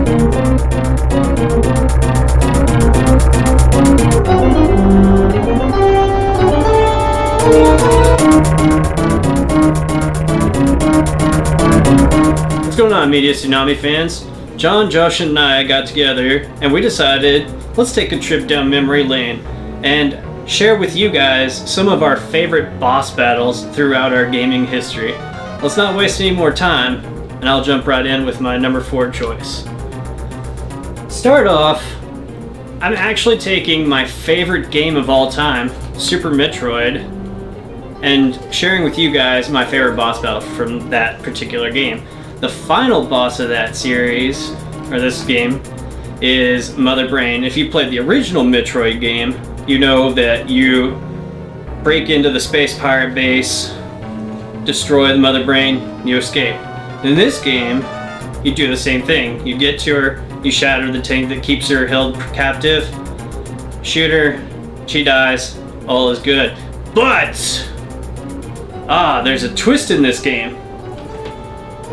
What's going on, Media Tsunami fans? John, Josh, and I got together and we decided let's take a trip down memory lane and share with you guys some of our favorite boss battles throughout our gaming history. Let's not waste any more time, and I'll jump right in with my number 4 choice. Start off, I'm actually taking my favorite game of all time, Super Metroid, and sharing with you guys my favorite boss battle from that particular game. The final boss of that series, or this game, is Mother Brain. If you played the original Metroid game, you know that you break into the space pirate base, destroy the Mother Brain, you escape. In this game, you do the same thing. You get to her, you shatter the tank that keeps her held captive, shoot her, she dies, all is good. But, there's a twist in this game.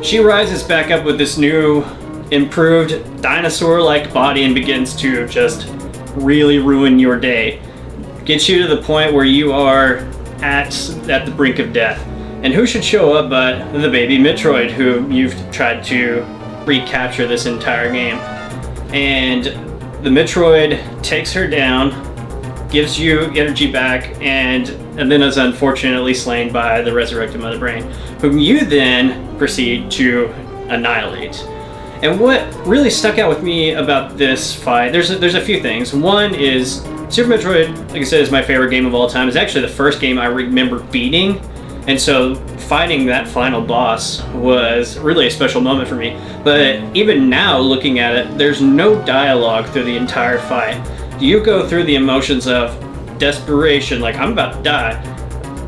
She rises back up with this new, improved, dinosaur-like body and begins to just really ruin your day. Gets you to the point where you are at the brink of death. And who should show up but the baby Metroid, who you've tried to recapture this entire game. And the Metroid takes her down, gives you energy back, and then is unfortunately slain by the resurrected Mother Brain, whom you then proceed to annihilate. And what really stuck out with me about this fight, there's a few things. One is Super Metroid, like I said, is my favorite game of all time. It's actually the first game I remember beating, and so fighting that final boss was really a special moment for me. But even now, looking at it, there's no dialogue through the entire fight. You go through the emotions of desperation, like I'm about to die,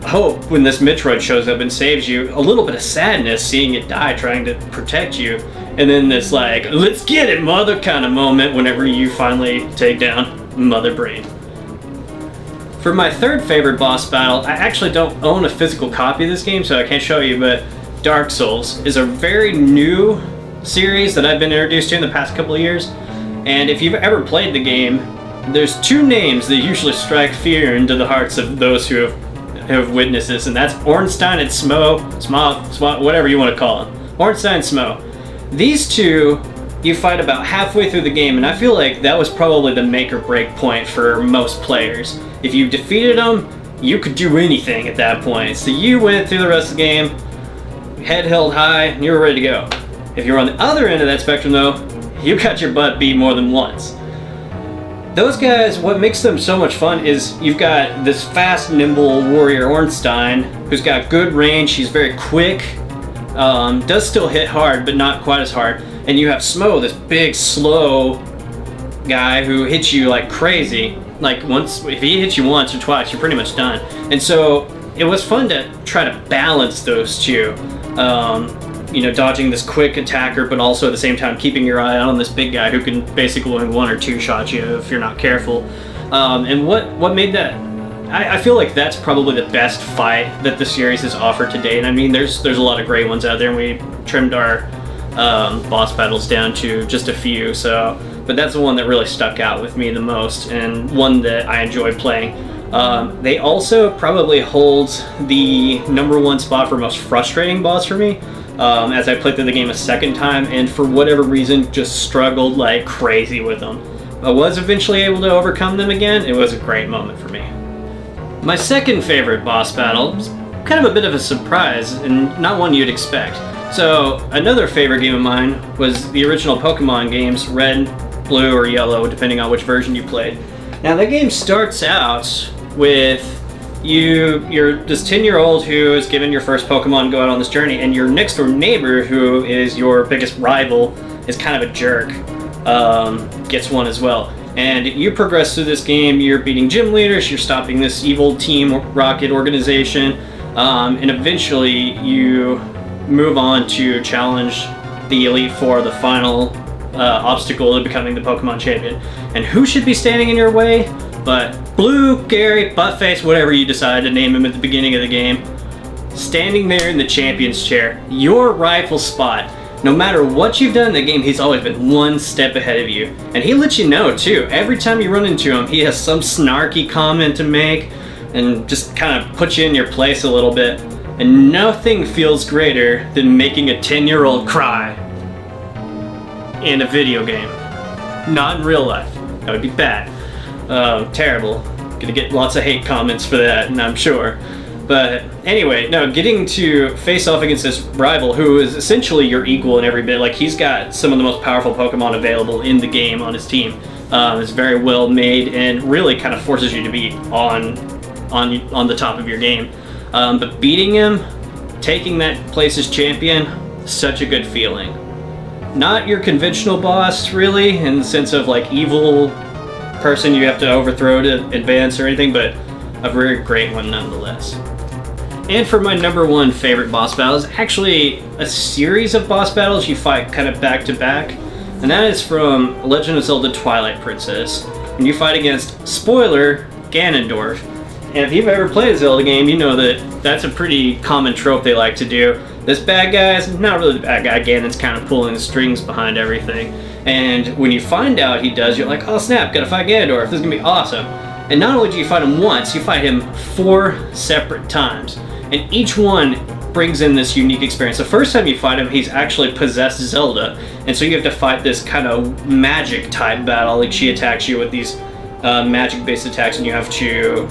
hope when this Metroid shows up and saves you, a little bit of sadness seeing it die trying to protect you, and then this like, let's get it mother kind of moment whenever you finally take down Mother Brain. For my third favorite boss battle, I actually don't own a physical copy of this game, so I can't show you, but Dark Souls is a very new series that I've been introduced to in the past couple of years. And if you've ever played the game, there's 2 names that usually strike fear into the hearts of those who have witnessed this, and that's Ornstein and Smo, whatever you want to call them. Ornstein and Smo. These 2 you fight about halfway through the game, and I feel like that was probably the make or break point for most players. If you defeated them, you could do anything at that point. So you went through the rest of the game, head held high, and you were ready to go. If you're on the other end of that spectrum though, you got your butt beat more than once. Those guys, what makes them so much fun is you've got this fast, nimble warrior Ornstein, who's got good range, he's very quick, does still hit hard, but not quite as hard. And you have Smo, this big, slow guy who hits you like crazy. Like if he hits you once or twice, you're pretty much done. And so it was fun to try to balance those 2. Dodging this quick attacker, but also at the same time keeping your eye on this big guy who can basically 1 or 2 shot you if you're not careful. And what made that, I feel like that's probably the best fight that the series has offered to date. I mean, there's a lot of great ones out there, and we trimmed our boss battles down to just a few. But that's the one that really stuck out with me the most, and one that I enjoyed playing. They also probably hold the number 1 spot for most frustrating boss for me. As I played through the game a second time, and for whatever reason just struggled like crazy with them. I was eventually able to overcome them again. It was a great moment for me. My second favorite boss battle is kind of a bit of a surprise, and not one you'd expect. So another favorite game of mine was the original Pokemon games, Red, Blue, or Yellow, depending on which version you played. Now that game starts out with you're this 10-year-old who is given your first Pokemon, go out on this journey, and your next door neighbor, who is your biggest rival, is kind of a jerk, gets one as well. And you progress through this game, you're beating gym leaders, you're stopping this evil Team Rocket organization, and eventually you move on to challenge the Elite Four, the final obstacle to becoming the Pokemon champion. And who should be standing in your way but Blue, Gary, Buttface, whatever you decide to name him at the beginning of the game, standing there in the champion's chair, your rightful spot. no matter what you've done in the game, he's always been one step ahead of you. And he lets you know too. Every time you run into him, he has some snarky comment to make and just kind of put you in your place a little bit. And nothing feels greater than making a 10-year-old cry in a video game. Not in real life. That would be bad. Terrible. Gonna get lots of hate comments for that, and I'm sure. But anyway, no, getting to face off against this rival who is essentially your equal in every bit. Like, he's got some of the most powerful Pokemon available in the game on his team. It's very well made and really kind of forces you to be on the top of your game. But beating him, taking that place as champion, such a good feeling. Not your conventional boss, really, in the sense of like evil person you have to overthrow to advance or anything, but a very great one nonetheless. And for my number one favorite boss battle is actually a series of boss battles you fight kind of back to back, and that is from Legend of Zelda Twilight Princess. And you fight against, spoiler, Ganondorf. And if you've ever played a Zelda game, you know that that's a pretty common trope they like to do. This bad guy is not really the bad guy. Ganon's kind of pulling the strings behind everything. And when you find out he does, you're like, oh snap, gotta fight Ganondorf, this is gonna be awesome. And not only do you fight him once, you fight him 4 separate times. And each one brings in this unique experience. The first time you fight him, he's actually possessed Zelda. And so you have to fight this kind of magic type battle. Like, she attacks you with these magic based attacks, and you have to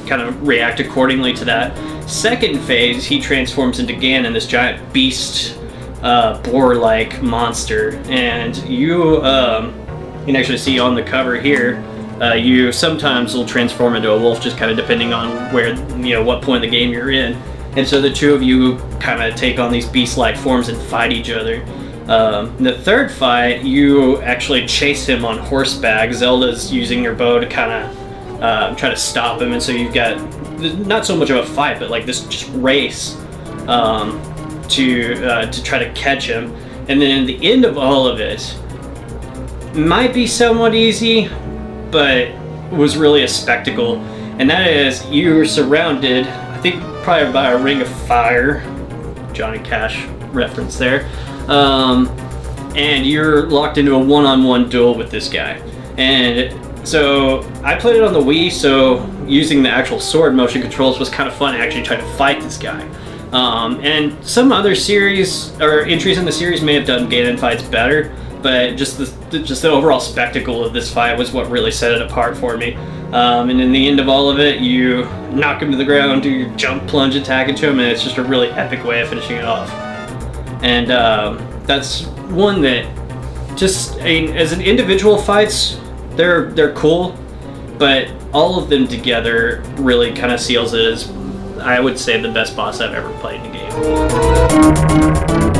kind of react accordingly to that. Second phase, he transforms into Ganon, this giant beast, boar-like monster. And you can actually see on the cover here, you sometimes will transform into a wolf, just kind of depending on where, what point in the game you're in. And so the two of you kind of take on these beast-like forms and fight each other. The third fight, you actually chase him on horseback. Zelda's using her bow to kind of try to stop him, and so you've got not so much of a fight, but like this just race to try to catch him. And then in the end of all of it, might be somewhat easy, but was really a spectacle. And that is, you're surrounded, I think probably by a ring of fire, Johnny Cash reference there, and you're locked into a one-on-one duel with this guy. And so I played it on the Wii, so using the actual sword motion controls was kind of fun, actually trying to fight this guy. And some other series or entries in the series may have done Ganon fights better, but just the overall spectacle of this fight was what really set it apart for me. And in the end of all of it, you knock him to the ground, do your jump plunge attack into him, and it's just a really epic way of finishing it off. And that's one that just, as an individual fights, they're cool, but all of them together really kind of seals it as, I would say, the best boss I've ever played in a game.